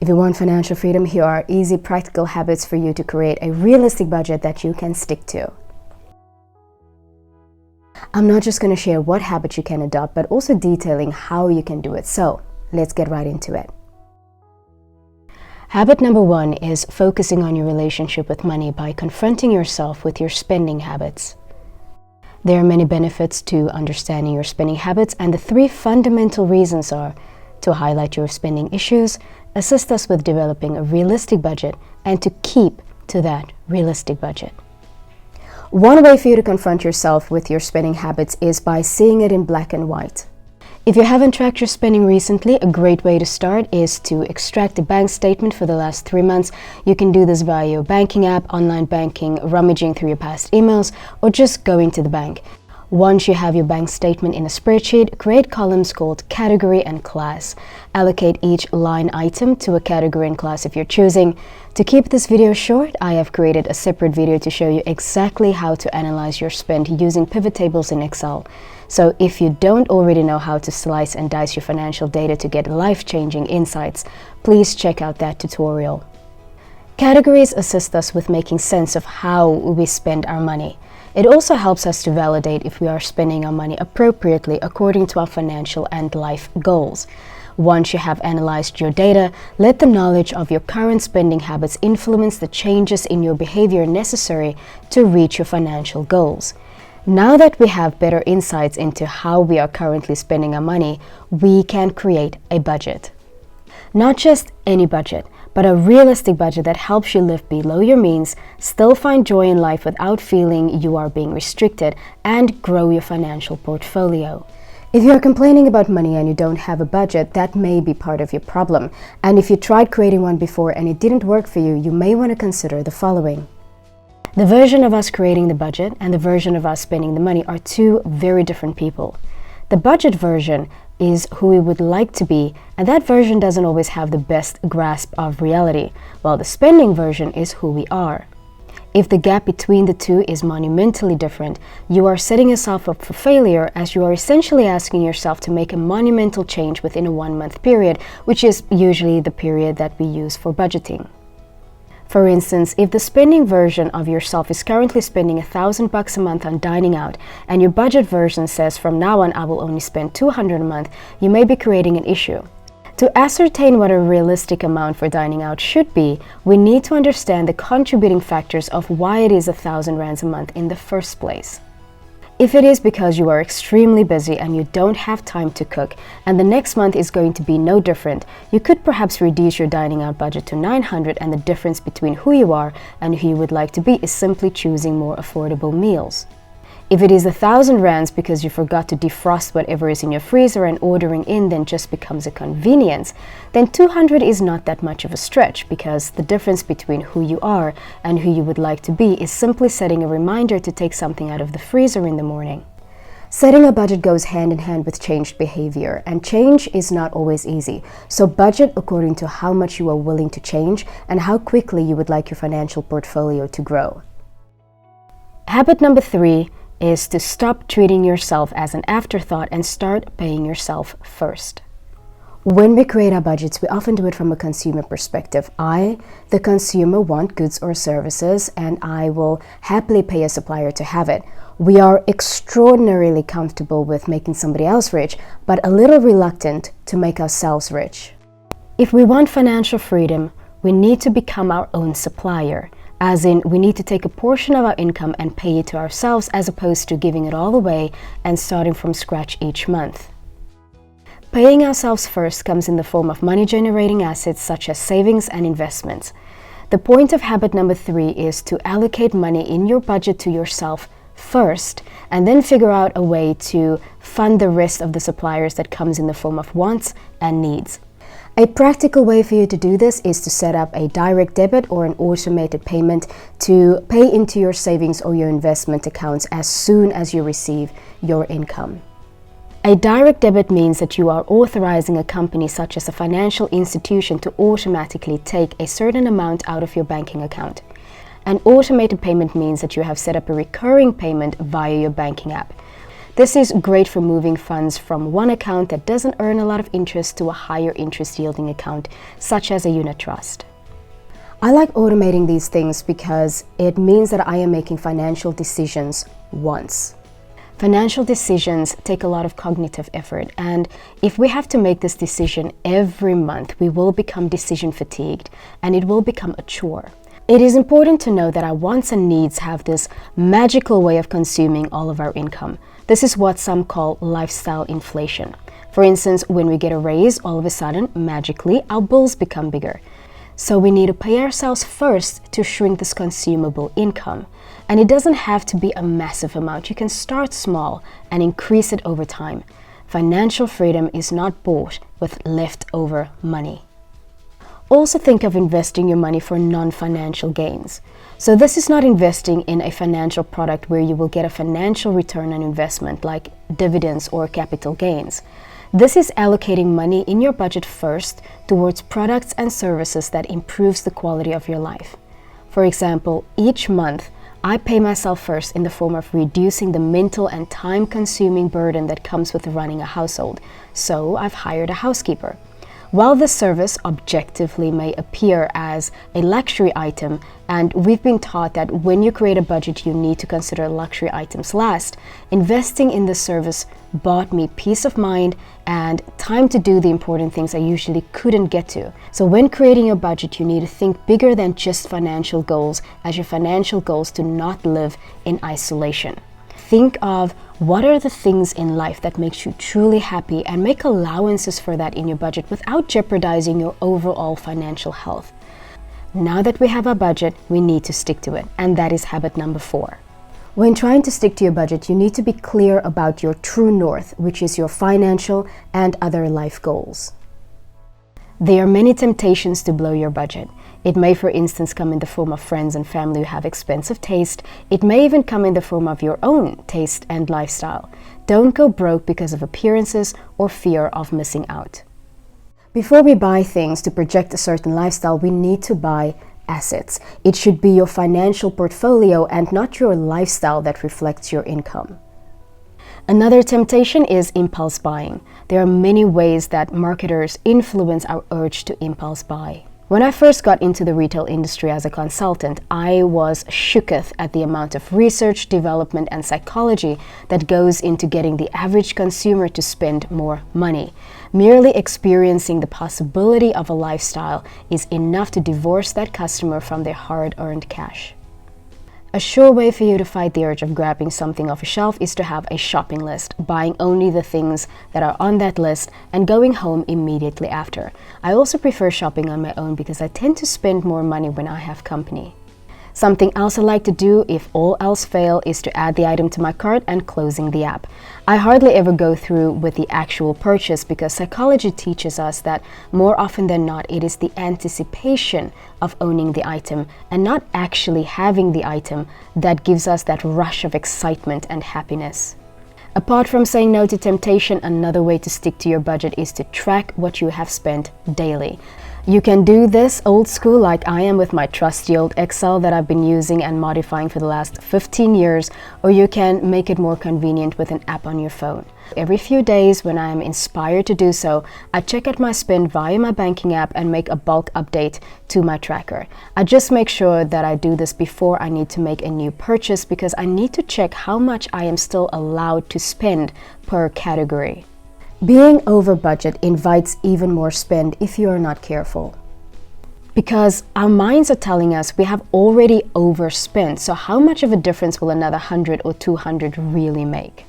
If you want financial freedom, here are easy, practical habits for you to create a realistic budget that you can stick to. I'm not just going to share what habits you can adopt, but also detailing how you can do it. So let's get right into it. Habit number 1 is focusing on your relationship with money by confronting yourself with your spending habits. There are many benefits to understanding your spending habits, and the 3 fundamental reasons are to highlight your spending issues, assist us with developing a realistic budget, and to keep to that realistic budget. One way for you to confront yourself with your spending habits is by seeing it in black and white. If you haven't tracked your spending recently, a great way to start is to extract a bank statement for the last 3 months. You can do this via your banking app, online banking, rummaging through your past emails, or just going to the bank. Once you have your bank statement in a spreadsheet, create columns called category and class. Allocate each line item to a category and class if you're choosing. To keep this video short, I have created a separate video to show you exactly how to analyze your spend using pivot tables in Excel. So if you don't already know how to slice and dice your financial data to get life-changing insights, please check out that tutorial. Categories assist us with making sense of how we spend our money. It also helps us to validate if we are spending our money appropriately according to our financial and life goals. Once you have analyzed your data, let the knowledge of your current spending habits influence the changes in your behavior necessary to reach your financial goals. Now that we have better insights into how we are currently spending our money, we can create a budget. Not just any budget, but a realistic budget that helps you live below your means, still find joy in life without feeling you are being restricted, and grow your financial portfolio. If you are complaining about money and you don't have a budget, that may be part of your problem. And if you tried creating one before and it didn't work for you, you may want to consider the following. The version of us creating the budget and the version of us spending the money are 2 very different people. The budget version is who we would like to be, and that version doesn't always have the best grasp of reality, while the spending version is who we are. If the gap between the 2 is monumentally different, you are setting yourself up for failure, as you are essentially asking yourself to make a monumental change within a 1-month period, which is usually the period that we use for budgeting. For instance, if the spending version of yourself is currently spending $1,000 a month on dining out, and your budget version says from now on I will only spend $200 a month, you may be creating an issue. To ascertain what a realistic amount for dining out should be, we need to understand the contributing factors of why it is 1,000 rands a month in the first place. If it is because you are extremely busy and you don't have time to cook, and the next month is going to be no different, you could perhaps reduce your dining out budget to 900, and the difference between who you are and who you would like to be is simply choosing more affordable meals. If it is 1,000 rands because you forgot to defrost whatever is in your freezer and ordering in then just becomes a convenience, then 200 is not that much of a stretch, because the difference between who you are and who you would like to be is simply setting a reminder to take something out of the freezer in the morning. Setting a budget goes hand in hand with changed behavior, and change is not always easy. So budget according to how much you are willing to change and how quickly you would like your financial portfolio to grow. Habit number 3 is to stop treating yourself as an afterthought and start paying yourself first. When we create our budgets, we often do it from a consumer perspective. I, the consumer, want goods or services, and I will happily pay a supplier to have it. We are extraordinarily comfortable with making somebody else rich, but a little reluctant to make ourselves rich. If we want financial freedom, we need to become our own supplier. As in, we need to take a portion of our income and pay it to ourselves, as opposed to giving it all away and starting from scratch each month. Paying ourselves first comes in the form of money-generating assets such as savings and investments. The point of habit number 3 is to allocate money in your budget to yourself first, and then figure out a way to fund the rest of the suppliers that comes in the form of wants and needs. A practical way for you to do this is to set up a direct debit or an automated payment to pay into your savings or your investment accounts as soon as you receive your income. A direct debit means that you are authorizing a company such as a financial institution to automatically take a certain amount out of your banking account. An automated payment means that you have set up a recurring payment via your banking app. This is great for moving funds from one account that doesn't earn a lot of interest to a higher interest yielding account, such as a unit trust. I like automating these things because it means that I am making financial decisions once. Financial decisions take a lot of cognitive effort, and if we have to make this decision every month, we will become decision fatigued and it will become a chore. It is important to know that our wants and needs have this magical way of consuming all of our income. This is what some call lifestyle inflation. For instance, when we get a raise, all of a sudden, magically, our bills become bigger. So we need to pay ourselves first to shrink this consumable income. And it doesn't have to be a massive amount. You can start small and increase it over time. Financial freedom is not bought with leftover money. Also think of investing your money for non-financial gains. So this is not investing in a financial product where you will get a financial return on investment like dividends or capital gains. This is allocating money in your budget first towards products and services that improves the quality of your life. For example, each month, I pay myself first in the form of reducing the mental and time-consuming burden that comes with running a household. So I've hired a housekeeper. While this service objectively may appear as a luxury item, and we've been taught that when you create a budget you need to consider luxury items last, investing in this service bought me peace of mind and time to do the important things I usually couldn't get to. So when creating your budget, you need to think bigger than just financial goals, as your financial goals do not live in isolation. Think of what are the things in life that makes you truly happy and make allowances for that in your budget without jeopardizing your overall financial health. Now that we have our budget, we need to stick to it, and that is habit number 4. When trying to stick to your budget, you need to be clear about your true north, which is your financial and other life goals. There are many temptations to blow your budget. It may, for instance, come in the form of friends and family who have expensive taste. It may even come in the form of your own taste and lifestyle. Don't go broke because of appearances or fear of missing out. Before we buy things to project a certain lifestyle, we need to buy assets. It should be your financial portfolio and not your lifestyle that reflects your income. Another temptation is impulse buying. There are many ways that marketers influence our urge to impulse buy. When I first got into the retail industry as a consultant, I was shooketh at the amount of research, development, and psychology that goes into getting the average consumer to spend more money. Merely experiencing the possibility of a lifestyle is enough to divorce that customer from their hard-earned cash. A sure way for you to fight the urge of grabbing something off a shelf is to have a shopping list, buying only the things that are on that list and going home immediately after. I also prefer shopping on my own because I tend to spend more money when I have company. Something else I like to do, if all else fail, is to add the item to my cart and closing the app. I hardly ever go through with the actual purchase because psychology teaches us that more often than not it is the anticipation of owning the item and not actually having the item that gives us that rush of excitement and happiness. Apart from saying no to temptation, another way to stick to your budget is to track what you have spent daily. You can do this old school like I am with my trusty old Excel that I've been using and modifying for the last 15 years, or you can make it more convenient with an app on your phone. Every few days when I am inspired to do so, I check out my spend via my banking app and make a bulk update to my tracker. I just make sure that I do this before I need to make a new purchase because I need to check how much I am still allowed to spend per category. Being over budget invites even more spend if you are not careful. Because our minds are telling us we have already overspent, so how much of a difference will another 100 or 200 really make?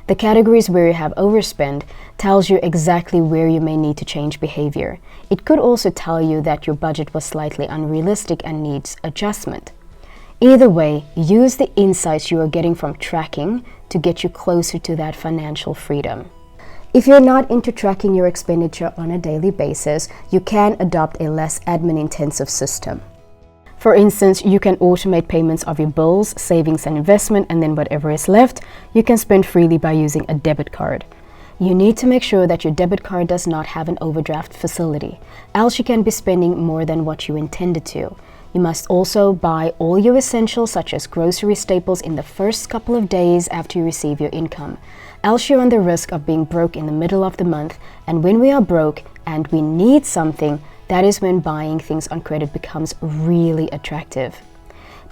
The categories where you have overspent tells you exactly where you may need to change behavior. It could also tell you that your budget was slightly unrealistic and needs adjustment. Either way, use the insights you are getting from tracking to get you closer to that financial freedom. If you're not into tracking your expenditure on a daily basis, you can adopt a less admin-intensive system. For instance, you can automate payments of your bills, savings and investment, and then whatever is left, you can spend freely by using a debit card. You need to make sure that your debit card does not have an overdraft facility, else you can be spending more than what you intended to. You must also buy all your essentials such as grocery staples in the first couple of days after you receive your income. Else you run the risk of being broke in the middle of the month, and when we are broke and we need something, that is when buying things on credit becomes really attractive.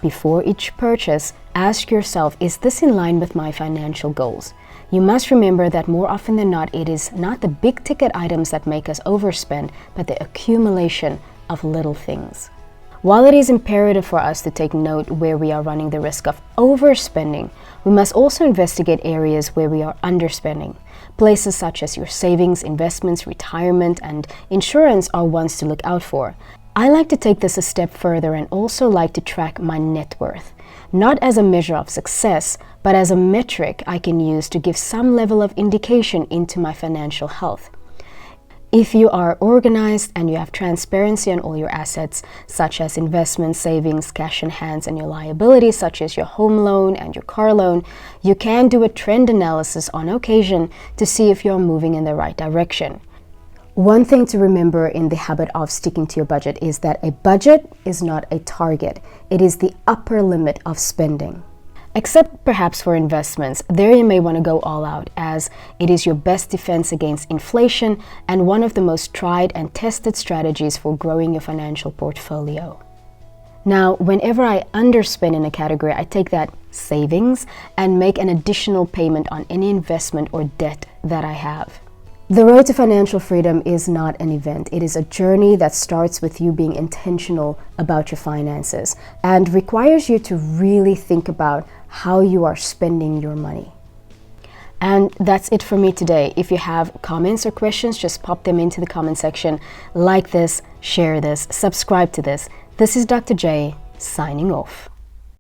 Before each purchase, ask yourself, is this in line with my financial goals? You must remember that more often than not, it is not the big ticket items that make us overspend, but the accumulation of little things. While it is imperative for us to take note where we are running the risk of overspending, we must also investigate areas where we are underspending. Places such as your savings, investments, retirement, and insurance are ones to look out for. I like to take this a step further and also like to track my net worth, not as a measure of success, but as a metric I can use to give some level of indication into my financial health. If you are organized and you have transparency on all your assets, such as investments, savings, cash in hands, and your liabilities, such as your home loan and your car loan, you can do a trend analysis on occasion to see if you're moving in the right direction. One thing to remember in the habit of sticking to your budget is that a budget is not a target. It is the upper limit of spending. Except perhaps for investments, there you may want to go all out, as it is your best defense against inflation and one of the most tried and tested strategies for growing your financial portfolio. Now, whenever I underspend in a category, I take that savings and make an additional payment on any investment or debt that I have. The road to financial freedom is not an event. It is a journey that starts with you being intentional about your finances and requires you to really think about how you are spending your money. And that's it for me today. If you have comments or questions, just pop them into the comment section. Like this, share this, subscribe to this. This is Dr. J signing off.